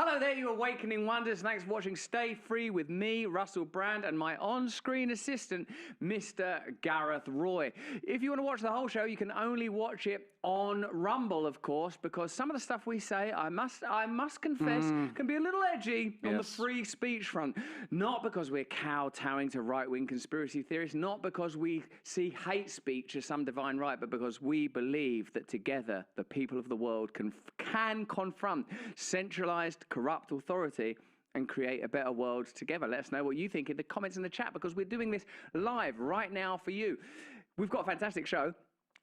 Hello there, you awakening wonders. Thanks for watching Stay Free with me, Russell Brand, and my on-screen assistant, Mr. Gareth Roy. If you want to watch the whole show, you can only watch it on Rumble, of course, because some of the stuff we say, I must confess, can be a little edgy on the free speech front. Not because we're kowtowing to right-wing conspiracy theorists, not because we see hate speech as some divine right, but because we believe that together the people of the world can confront centralized corrupt authority and create a better world together. Let us know what you think in the comments in the chat, because we're doing this live right now for you. We've got a fantastic show.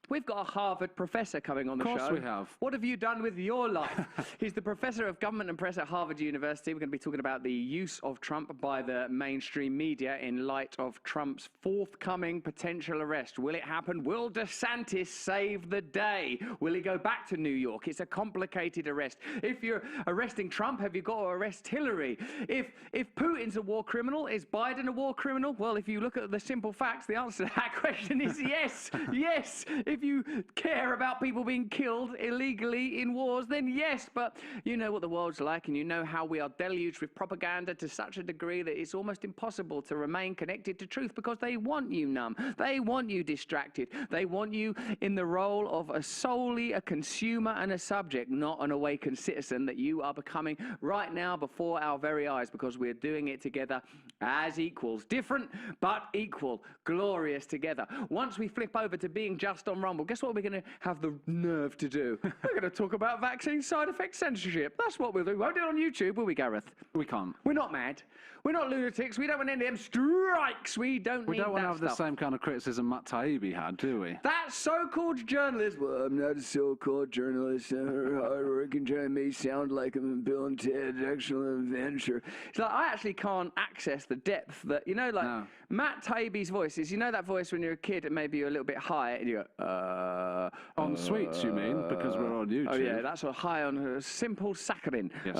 We've got a Harvard professor coming on the show. Of course we have. What have you done with your life? He's the professor of government and press at Harvard University. We're going to be talking about the use of Trump by the mainstream media in light of Trump's forthcoming potential arrest. Will it happen? Will DeSantis save the day? Will he go back to New York? It's a complicated arrest. If you're arresting Trump, have you got to arrest Hillary? If Putin's a war criminal, is Biden a war criminal? Well, if you look at the simple facts, the answer to that question is yes. Yes. If you care about people being killed illegally in wars, then yes, but you know what the world's like, and you know how we are deluged with propaganda to such a degree that it's almost impossible to remain connected to truth, because they want you numb, they want you distracted, they want you in the role of solely a consumer and a subject, not an awakened citizen that you are becoming right now before our very eyes, because we're doing it together as equals. Different, but equal. Glorious together. Once we flip over to being just on Rumble, guess what we're going to have the nerve to do? We're going to talk about vaccine side effect censorship. That's what we'll do. We won't do it on YouTube, will we, Gareth? We can't. We're not mad. We're not lunatics. We don't want any of them strikes. We don't need that stuff. We don't want to have the same kind of criticism Matt Taibbi had, do we? That so-called journalist. Well, I'm not a so-called journalist. Hard-working journalist. May sound like I'm Bill and Ted, Actual Adventure. It's like, I actually can't access the depth that, you know, like no. Matt Taibbi's voice is, you know that voice when you're a kid and maybe you're a little bit high and you go, on sweets, you mean, because we're on YouTube. Oh, yeah, that's a high on a simple saccharin. Yes.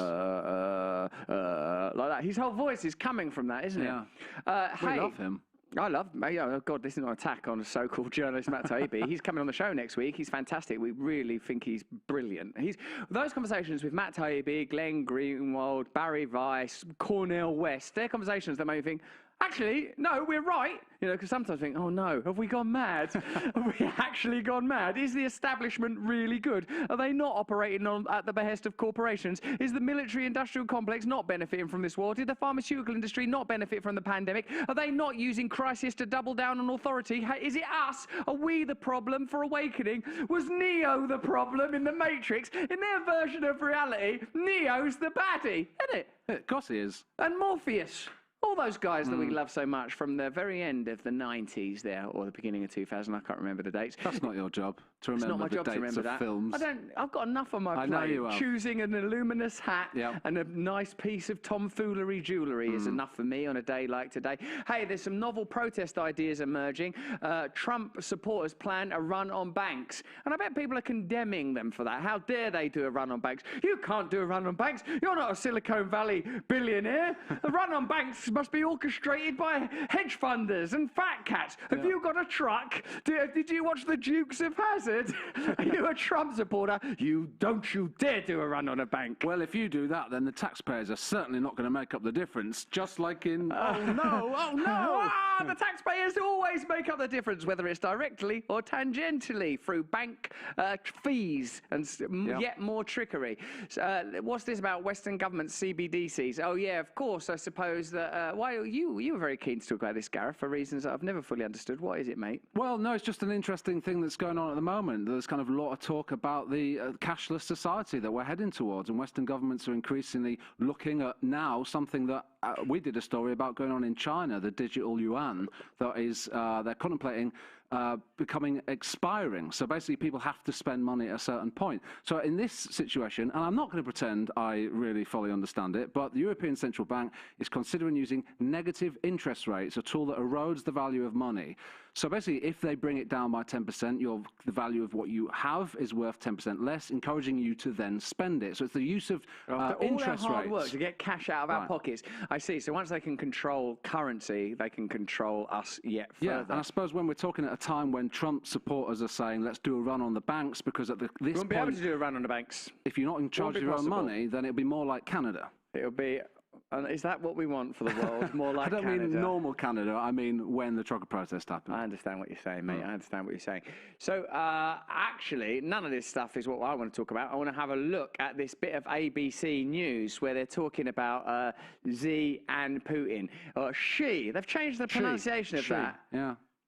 Like that. His whole voice is coming from that, isn't it? Yeah. We love him. I love him. Oh, God, this is not an attack on a so-called journalist, Matt Taibbi. He's coming on the show next week. He's fantastic. We really think he's brilliant. Those conversations with Matt Taibbi, Glenn Greenwald, Barry Weiss, Cornel West, they're conversations that make me think, actually, no, we're right. You know, because sometimes I think, oh no, have we gone mad? Have we actually gone mad? Is the establishment really good? Are they not operating at the behest of corporations? Is the military-industrial complex not benefiting from this war? Did the pharmaceutical industry not benefit from the pandemic? Are they not using crisis to double down on authority? Is it us? Are we the problem for awakening? Was Neo the problem in the Matrix? In their version of reality, Neo's the baddie, isn't it? Of course he is. And Morpheus. All those guys that we love so much from the very end of the 90s there, or the beginning of 2000, I can't remember the dates. That's not your job, to remember it's not my the job dates to remember of that. films. I've got enough on my plate. I know you have. Choosing an luminous hat and a nice piece of tomfoolery jewellery is enough for me on a day like today. Hey, there's some novel protest ideas emerging. Trump supporters plan a run on banks. And I bet people are condemning them for that. How dare they do a run on banks? You can't do a run on banks. You're not a Silicon Valley billionaire. A run on banks must be orchestrated by hedge funders and fat cats. Have you got a truck? Did you watch the Dukes of Hazzard? Are you a Trump supporter? Don't you dare do a run on a bank. Well, if you do that, then the taxpayers are certainly not going to make up the difference, just like in... oh, no! The taxpayers always make up the difference, whether it's directly or tangentially, through bank fees and yet more trickery. What's this about Western governments, CBDCs? Oh, yeah, of course, I suppose that... why you were very keen to talk about this, Gareth, for reasons that I've never fully understood. What is it, mate? Well, no, it's just an interesting thing that's going on at the moment. There's kind of a lot of talk about the cashless society that we're heading towards, and Western governments are increasingly looking at now something that we did a story about going on in China, the digital yuan, that is, they're contemplating becoming expiring. So basically people have to spend money at a certain point. So in this situation, and I'm not going to pretend I really fully understand it, but the European Central Bank is considering using negative interest rates, a tool that erodes the value of money, So basically, if they bring it down by 10%, the value of what you have is worth 10% less, encouraging you to then spend it. So it's the use of interest all our hard rates. work to get cash out of our pockets. I see. So once they can control currency, they can control us yet further. Yeah, and I suppose when we're talking at a time when Trump supporters are saying, let's do a run on the banks, because at this point... won't be able to do a run on the banks. If you're not in charge of your own money, then it'll be more like Canada. It'll be... is that what we want for the world? More like Canada? I don't mean normal Canada. I mean when the trucker protest happened. I understand what you're saying, mate. I understand what you're saying. So, actually, none of this stuff is what I want to talk about. I want to have a look at this bit of ABC News where they're talking about Xi and Putin. Or Xi. They've changed the pronunciation of that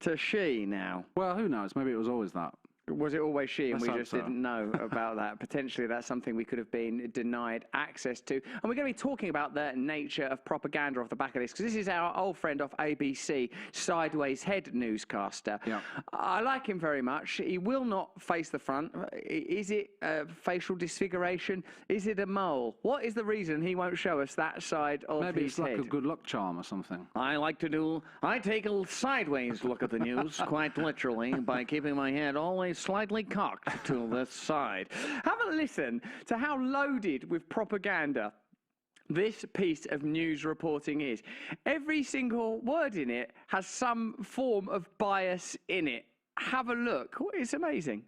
to Xi now. Well, who knows? Maybe it was always that. Was it always Xi and we just didn't know about that? Potentially that's something we could have been denied access to. And we're going to be talking about the nature of propaganda off the back of this, because this is our old friend off ABC, Sideways Head newscaster. Yeah. I like him very much. He will not face the front. Is it facial disfiguration? Is it a mole? What is the reason he won't show us that side of his head? Maybe it's like a good luck charm or something. I take a sideways look at the news, quite literally, by keeping my head always slightly cocked to the side. Have a listen to how loaded with propaganda this piece of news reporting is. Every single word in it has some form of bias in it. Have a look. It's amazing.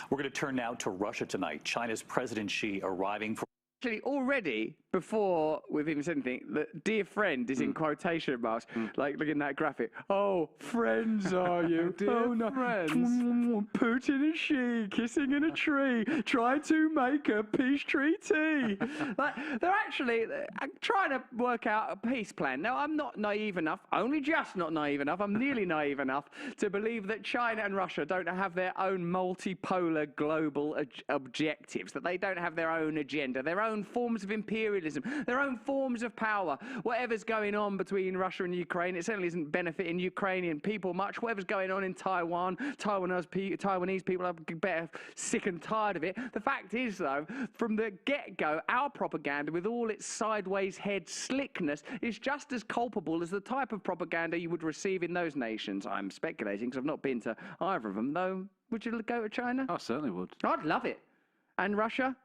We're going to turn now to Russia tonight. China's President Xi arriving for... Actually, already, before we've even said anything, the dear friend is in quotation marks. Like, look in that graphic. Oh, friends are you? Dear friends. Putin and Xi kissing in a tree, trying to make a peace treaty. Like, they're actually trying to work out a peace plan. Now, I'm not naive enough, only just not naive enough, I'm nearly naive enough to believe that China and Russia don't have their own multipolar global objectives, that they don't have their own agenda, their own forms of imperialism, their own forms of power. Whatever's going on between Russia and Ukraine, it certainly isn't benefiting Ukrainian people much. Whatever's going on in Taiwan, Taiwanese people are better sick and tired of it. The fact is, though, from the get-go, our propaganda, with all its sideways head slickness, is just as culpable as the type of propaganda you would receive in those nations. I'm speculating because I've not been to either of them, though. Would you go to China? I certainly would. I'd love it. And Russia?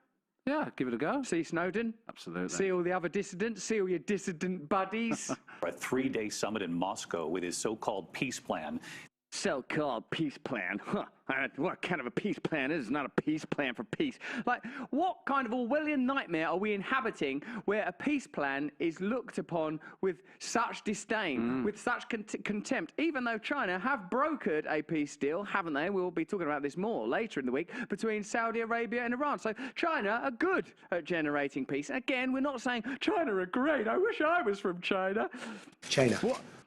Yeah, give it a go. See Snowden. Absolutely. See all the other dissidents. See all your dissident buddies. A three-day summit in Moscow with his so-called peace plan. So-called peace plan. Huh. What kind of a peace plan is not a peace plan for peace? Like, what kind of Orwellian nightmare are we inhabiting where a peace plan is looked upon with such disdain, with such contempt, even though China have brokered a peace deal, haven't they? We'll be talking about this more later in the week, between Saudi Arabia and Iran. So China are good at generating peace. And again, we're not saying China are great. I wish I was from China.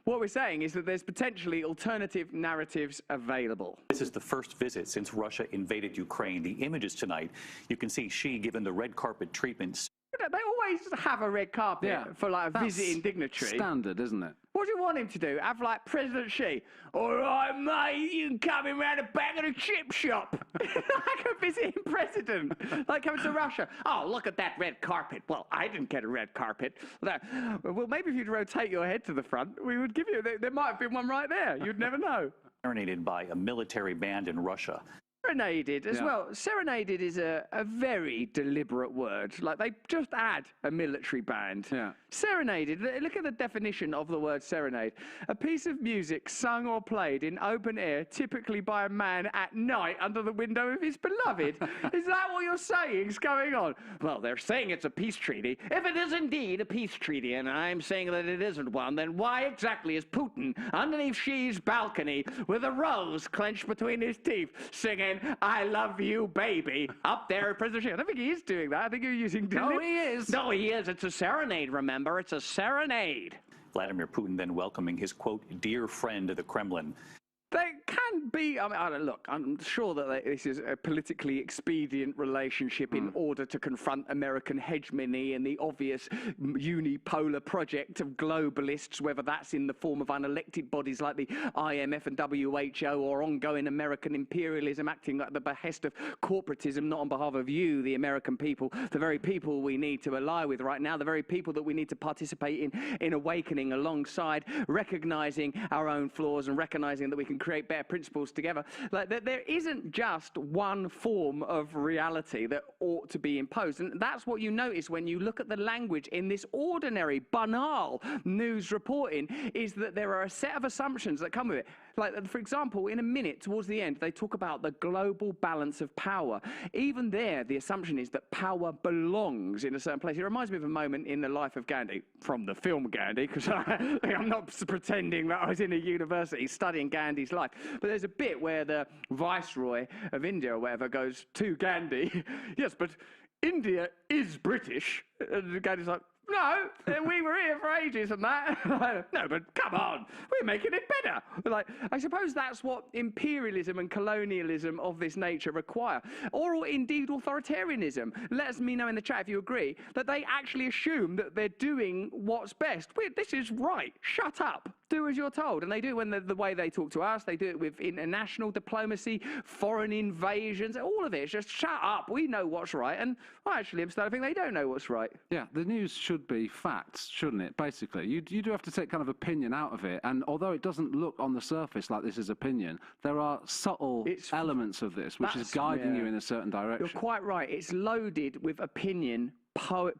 What we're saying is that there's potentially alternative narratives available. This is the first visit since Russia invaded Ukraine. The images tonight, you can see Xi given the red carpet treatment. They always have a red carpet for like a visiting dignitary. Standard, isn't it? What do you want him to do? Have like President Xi? All right, mate, you can come in round the back of the chip shop. Like a visiting president. Like coming to Russia. Oh, look at that red carpet. Well, I didn't get a red carpet. Well, maybe if you'd rotate your head to the front, we would give you, there might have been one right there. You'd never know. Serenaded by a military band in Russia. Serenaded as well. Serenaded is a very deliberate word. Like, they just add a military band. Yeah. Serenaded, look at the definition of the word serenade. A piece of music sung or played in open air, typically by a man at night under the window of his beloved. Is that what you're saying is going on? Well, they're saying it's a peace treaty. If it is indeed a peace treaty, and I'm saying that it isn't one, then why exactly is Putin underneath Xi's balcony with a rose clenched between his teeth, singing, I love you, baby, up there at President Xi? I don't think he is doing that. I think you're using... No, he is. No, he is. It's a serenade, remember? It's a serenade. Vladimir Putin then welcoming his, quote, dear friend to the Kremlin. They can and B, I mean, I don't, look, I'm sure that this is a politically expedient relationship in order to confront American hegemony and the obvious unipolar project of globalists, whether that's in the form of unelected bodies like the IMF and WHO, or ongoing American imperialism acting at the behest of corporatism, not on behalf of you, the American people, the very people we need to ally with right now, the very people that we need to participate in awakening alongside, recognizing our own flaws and recognizing that we can create better principles together. Like, there isn't just one form of reality that ought to be imposed. And that's what you notice when you look at the language in this ordinary, banal news reporting, is that there are a set of assumptions that come with it. Like, for example, in a minute, towards the end, they talk about the global balance of power. Even there, the assumption is that power belongs in a certain place. It reminds me of a moment in the life of Gandhi, from the film Gandhi, because I'm not pretending that I was in a university studying Gandhi's life. But there's a bit where the Viceroy of India or whatever goes to Gandhi, yes, but India is British. And Gandhi's like, no, we were here for ages and that. No, but come on, we're making it better. Like, I suppose that's what imperialism and colonialism of this nature require. Or indeed authoritarianism. Let me know in the chat if you agree that they actually assume that they're doing what's best. This is right. Shut up. Do as you're told. And they do it when the way they talk to us. They do it with international diplomacy, foreign invasions, all of it. It's just shut up. We know what's right. And I actually am starting to think they don't know what's right. Yeah, the news should be facts, shouldn't it, basically? You do have to take kind of opinion out of it. And although it doesn't look on the surface like this is opinion, there are subtle elements of this which is guiding you in a certain direction. You're quite right. It's loaded with opinion,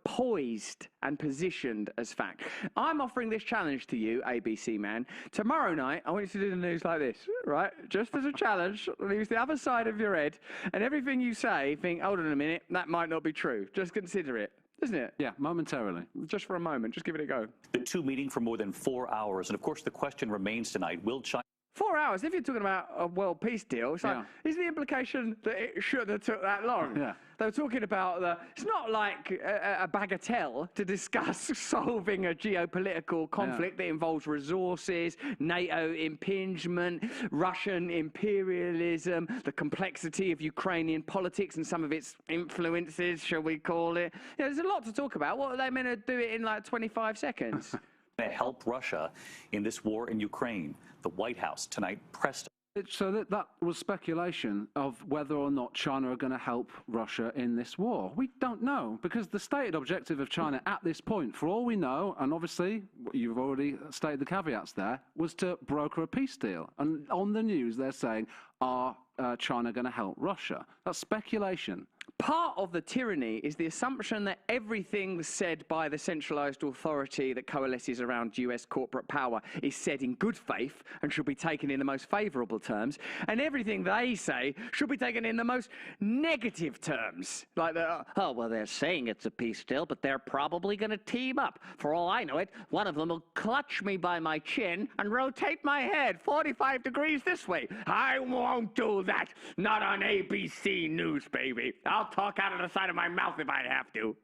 poised and positioned as fact. I'm offering this challenge to you, ABC man. Tomorrow night, I want you to do the news like this, right? Just as a challenge, use the other side of your head, and everything you say, think, hold on a minute, that might not be true. Just consider it. Isn't it? Yeah, momentarily. Just for a moment. Just give it a go. The two meeting for more than 4 hours. And of course, the question remains tonight, will China... 4 hours, if you're talking about a world peace deal, it's like, is the implication that it should have took that long? Yeah. They were talking about it's not like a bagatelle to discuss solving a geopolitical conflict that involves resources, NATO impingement, Russian imperialism, the complexity of Ukrainian politics and some of its influences, shall we call it. You know, there's a lot to talk about. What are they meant to do it in like 25 seconds? To help Russia in this war in Ukraine. The White House tonight pressed. So that was speculation of whether or not China are going to help Russia in this war. We don't know, because the stated objective of China at this point, for all we know, and obviously you've already stated the caveats there, was to broker a peace deal. And on the news they're saying, are China going to help Russia? That's speculation. Part of the tyranny is the assumption that everything said by the centralized authority that coalesces around US corporate power is said in good faith and should be taken in the most favorable terms, and everything they say should be taken in the most negative terms. Like, oh, well, they're saying it's a peace deal, but they're probably going to team up. For all I know it, one of them will clutch me by my chin and rotate my head 45 degrees this way. I won't do that. Not on ABC News, baby. I'll talk out of the side of my mouth if I have to.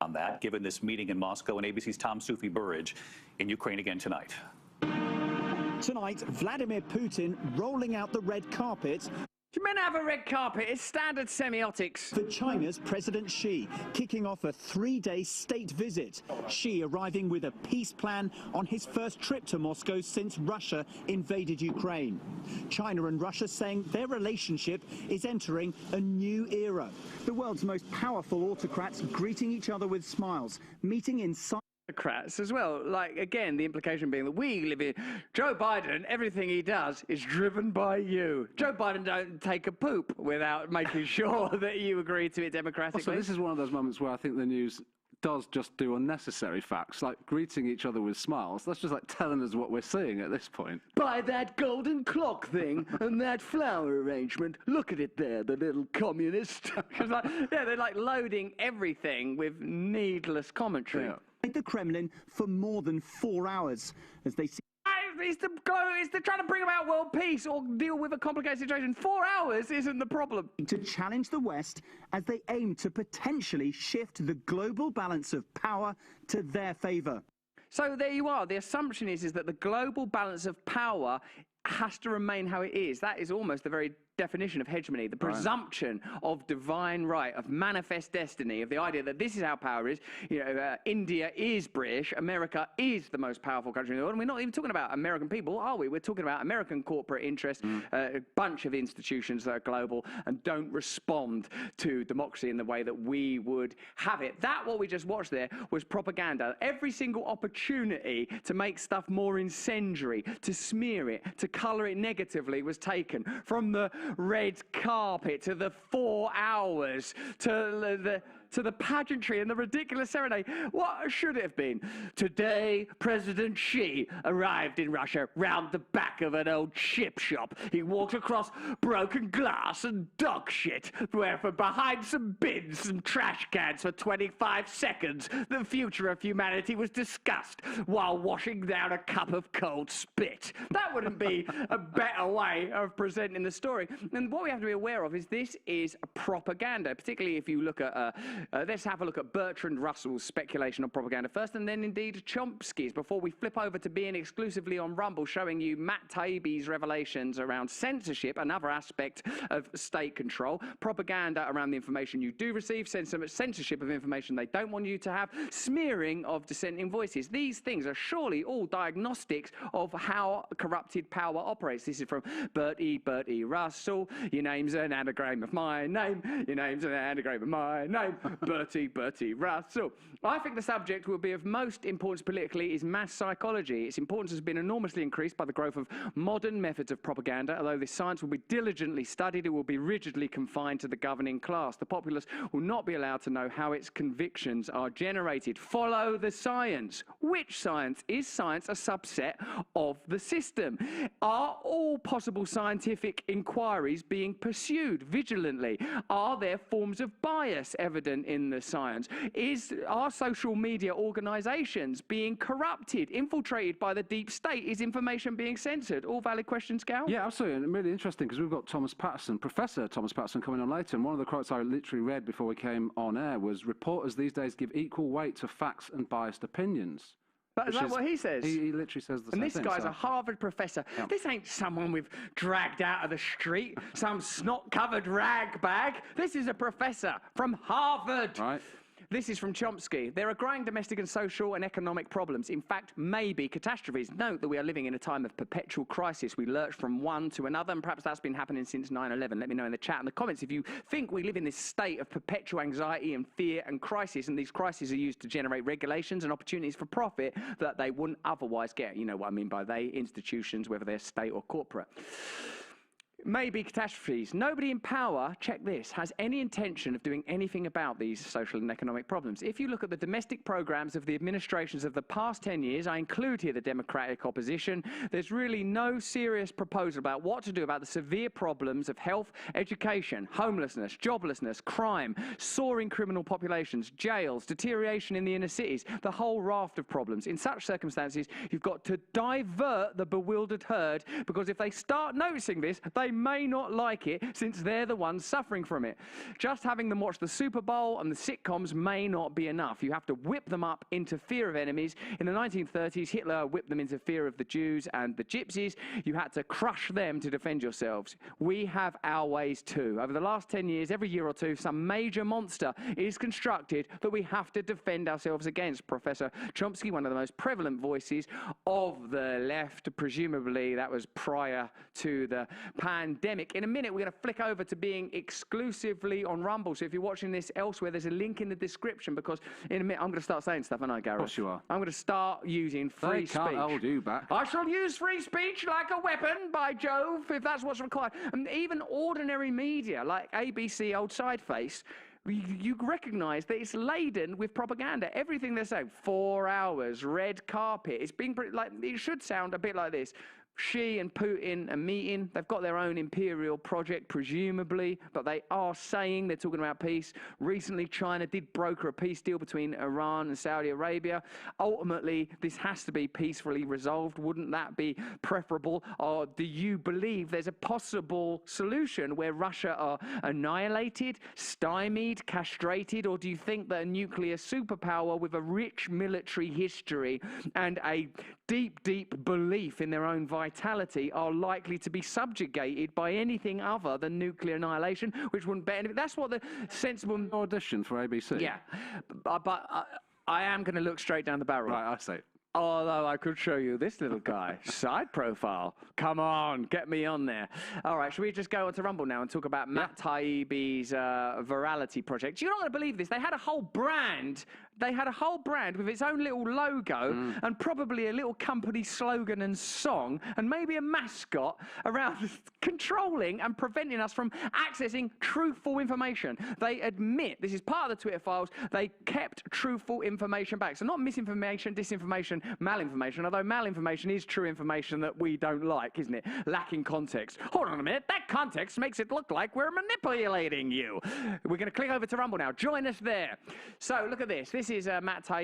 On that, given this meeting in Moscow, and ABC's Tom Soufi-Burridge in Ukraine again tonight. Tonight, Vladimir Putin rolling out the red carpet. You meant to have a red carpet. It's standard semiotics. For China's President Xi, kicking off a 3-day state visit. Xi arriving with a peace plan on his first trip to Moscow since Russia invaded Ukraine. China and Russia saying their relationship is entering a new era. The world's most powerful autocrats greeting each other with smiles, meeting inside. Democrats as well. Like, again, the implication being that we live in Joe Biden, everything he does is driven by you. Joe Biden don't take a poop without making sure that you agree to it democratically. Also, this is one of those moments where I think the news does just do unnecessary facts, like greeting each other with smiles. That's just like telling us what we're seeing at this point. By that golden clock thing and that flower arrangement, look at it there, the little communist. Like, yeah, they're like loading everything with needless commentary. Yeah. The Kremlin for more than 4 hours as they see. It's the trying to bring about world peace or deal with a complicated situation. 4 hours isn't the problem. To challenge the West as they aim to potentially shift the global balance of power to their favor. So there you are. The assumption is that the global balance of power has to remain how it is. That is almost the very definition of hegemony, the presumption of divine right, of manifest destiny, of the idea that this is how power is. India is British, America is the most powerful country in the world, and we're not even talking about American people, are we? We're talking about American corporate interests, a bunch of institutions that are global and don't respond to democracy in the way that we would have it. That, what we just watched there, was propaganda. Every single opportunity to make stuff more incendiary, to smear it, to colour it negatively was taken. From the red carpet to the 4 hours to the pageantry and the ridiculous ceremony. What should it have been? Today, President Xi arrived in Russia round the back of an old chip shop. He walked across broken glass and dog shit, where from behind some bins and trash cans for 25 seconds, the future of humanity was discussed while washing down a cup of cold spit. That wouldn't be a better way of presenting the story. And what we have to be aware of is this is propaganda, particularly if you look at let's have a look at Bertrand Russell's speculation on propaganda first, and then indeed Chomsky's, before we flip over to being exclusively on Rumble, showing you Matt Taibbi's revelations around censorship, another aspect of state control, propaganda around the information you do receive, censorship of information they don't want you to have, smearing of dissenting voices. These things are surely all diagnostics of how corrupted power operates. This is from Bertie Russell. Your name's an anagram of my name. Your name's an anagram of my name. Bertie Russell. I think the subject will be of most importance politically is mass psychology. Its importance has been enormously increased by the growth of modern methods of propaganda. Although this science will be diligently studied, it will be rigidly confined to the governing class. The populace will not be allowed to know how its convictions are generated. Follow the science. Which science? Is science a subset of the system? Are all possible scientific inquiries being pursued vigilantly? Are there forms of bias evident in the science? Are social media organizations being corrupted, infiltrated by the deep state? Is information being censored? All valid questions, Gal? Yeah, absolutely. And really interesting, because we've got Professor Thomas Patterson coming on later, and one of the quotes I literally read before we came on air was, reporters these days give equal weight to facts and biased opinions. But is that what he says? He literally says the same thing. And this guy's a Harvard professor. Yeah. This ain't someone we've dragged out of the street, some snot-covered rag bag. This is a professor from Harvard. Right. This is from Chomsky. There are growing domestic and social and economic problems. In fact, maybe catastrophes. Note that we are living in a time of perpetual crisis. We lurch from one to another, and perhaps that's been happening since 9/11. Let me know in the chat and the comments if you think we live in this state of perpetual anxiety and fear and crisis, and these crises are used to generate regulations and opportunities for profit that they wouldn't otherwise get. You know what I mean by they, institutions, whether they're state or corporate. Maybe catastrophes. Nobody in power, check this, has any intention of doing anything about these social and economic problems. If you look at the domestic programs of the administrations of the past 10 years, I include here the Democratic opposition, there's really no serious proposal about what to do about the severe problems of health, education, homelessness, joblessness, crime, soaring criminal populations, jails, deterioration in the inner cities, the whole raft of problems. In such circumstances, you've got to divert the bewildered herd, because if they start noticing this, they may not like it, since they're the ones suffering from it. Just having them watch the Super Bowl and the sitcoms may not be enough. You have to whip them up into fear of enemies. In the 1930s, Hitler whipped them into fear of the Jews and the Gypsies. You had to crush them to defend yourselves. We have our ways too. Over the last 10 years, every year or two, some major monster is constructed that we have to defend ourselves against. Professor Chomsky, one of the most prevalent voices of the left, presumably that was prior to the pandemic. In a minute, we're going to flick over to being exclusively on Rumble. So if you're watching this elsewhere, there's a link in the description, because in a minute, I'm going to start saying stuff, aren't I, Gareth? Of course you are. I'm going to start using free speech. They can't hold you back. I shall use free speech like a weapon, by Jove, if that's what's required. And even ordinary media, like ABC Old Sideface, you recognise that it's laden with propaganda. Everything they're saying, 4 hours, red carpet, it's being like, it should sound a bit like this. Xi and Putin are meeting. They've got their own imperial project, presumably, but they are saying they're talking about peace. Recently, China did broker a peace deal between Iran and Saudi Arabia. Ultimately, this has to be peacefully resolved. Wouldn't that be preferable? Or do you believe there's a possible solution where Russia are annihilated, stymied, castrated? Or do you think that a nuclear superpower with a rich military history and a deep, deep belief in their own viability vitality are likely to be subjugated by anything other than nuclear annihilation, which wouldn't bear anything. That's what the sensible... Audition for ABC. Yeah, but I am going to look straight down the barrel. Right, I see. Although I could show you this little guy. Side profile. Come on, get me on there. All right, should we just go on to Rumble now and talk about Matt Taibbi's virality project? You're not going to believe this. They had a whole brand. They had a whole brand with its own little logo and probably a little company slogan and song and maybe a mascot around controlling and preventing us from accessing truthful information. They admit, this is part of the Twitter files, they kept truthful information back. So not misinformation, disinformation, malinformation, although malinformation is true information that we don't like, isn't it? Lacking context. Hold on a minute, that context makes it look like we're manipulating you. We're going to click over to Rumble now. Join us there. So look at this. This is Matt Taibbi.